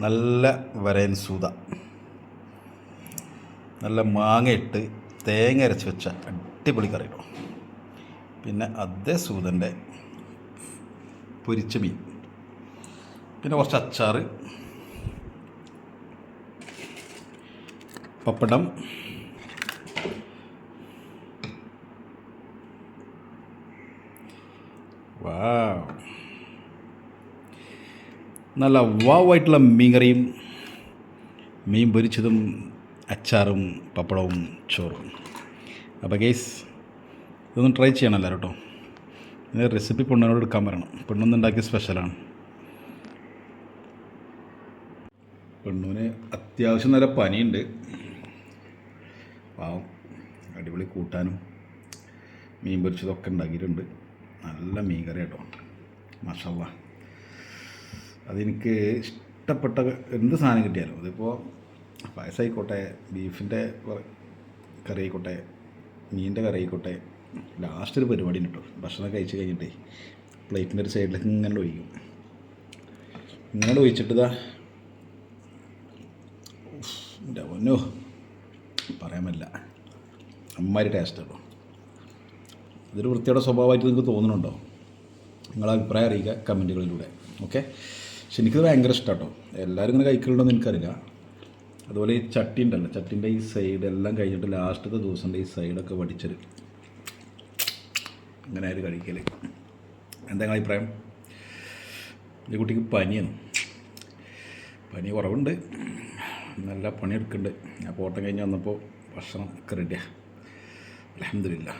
നല്ല വരയൻ സൂത, നല്ല മാങ്ങയിട്ട് തേങ്ങ അരച്ച് വെച്ച അടിപൊളി കറി കേട്ടോ. പിന്നെ അതേ സൂതൻ്റെ പൊരിച്ച മീൻ, പിന്നെ കുറച്ച് അച്ചാറ്, പപ്പടം, നല്ല വാവായിട്ടുള്ള മീൻ കറിയും മീൻ പൊരിച്ചതും അച്ചാറും പപ്പടവും ചോറും. അപ്പോൾ ഗൈസ് ഇതൊന്നും ട്രൈ ചെയ്യണം എല്ലാവരും കേട്ടോ. ഇത് റെസിപ്പി പെണ്ണിനോട് എടുക്കാൻ പറയണം. പെണ്ണൊന്നുണ്ടാക്കിയ സ്പെഷ്യലാണ്. പെണ്ണൂന് അത്യാവശ്യം നല്ല പനിയുണ്ട്. പാവം അടിപൊളി കൂട്ടാനും മീൻ പൊരിച്ചതൊക്കെ ഉണ്ടാക്കിയിട്ടുണ്ട്. നല്ല മീൻ കറി കേട്ടോ, മാഷാല്ലാ. അതെനിക്ക് ഇഷ്ടപ്പെട്ട എന്ത് സാധനം കിട്ടിയാലും, അതിപ്പോൾ പായസമായിക്കോട്ടെ, ബീഫിൻ്റെ കറി ആയിക്കോട്ടെ, മീനിൻ്റെ കറി ആയിക്കോട്ടെ, ലാസ്റ്റ് ഒരു പരിപാടി ഉണ്ട് കേട്ടോ. ഭക്ഷണം കഴിച്ച് കഴിഞ്ഞിട്ടേ പ്ലേറ്റിൻ്റെ ഒരു സൈഡിലേക്ക് ഇങ്ങനെ ഒഴിക്കും. ഇങ്ങനെ ഒഴിച്ചിട്ട് ഇതാ എൻ്റെ ഒന്നോ പറയാൻ പറ്റില്ല, അമ്മാതിരി ടേസ്റ്റ് കേട്ടോ. ഇതൊരു വൃത്തിയുടെ സ്വഭാവമായിട്ട് നിങ്ങൾക്ക് തോന്നുന്നുണ്ടോ? നിങ്ങളെ അഭിപ്രായം അറിയിക്കുക കമൻറ്റുകളിലൂടെ. ഓക്കെ, പക്ഷെ എനിക്കത് ഭയങ്കര ഇഷ്ടം കേട്ടോ. എല്ലാവരും ഇങ്ങനെ കഴിക്കലുണ്ടോയെന്ന് എനിക്കറിയില്ല. അതുപോലെ ഈ ചട്ടി ഉണ്ടല്ലോ, ചട്ടിൻ്റെ ഈ സൈഡ് എല്ലാം കഴിഞ്ഞിട്ട് ലാസ്റ്റത്തെ ദിവസത്തിൻ്റെ ഈ സൈഡൊക്കെ വടിച്ചത് ഇങ്ങനെ ആയാലും കഴിക്കൽ. എന്താ നിങ്ങളുടെ അഭിപ്രായം? ഈ കുട്ടിക്ക് പനിയാണ്, പനി കുറവുണ്ട്, നല്ല പണിയെടുക്കുന്നുണ്ട്. ഞാൻ പോട്ടം കഴിഞ്ഞ് വന്നപ്പോൾ ഭക്ഷണം ഒക്കെ റെഡിയാണ്, അൽഹംദുലില്ലാ.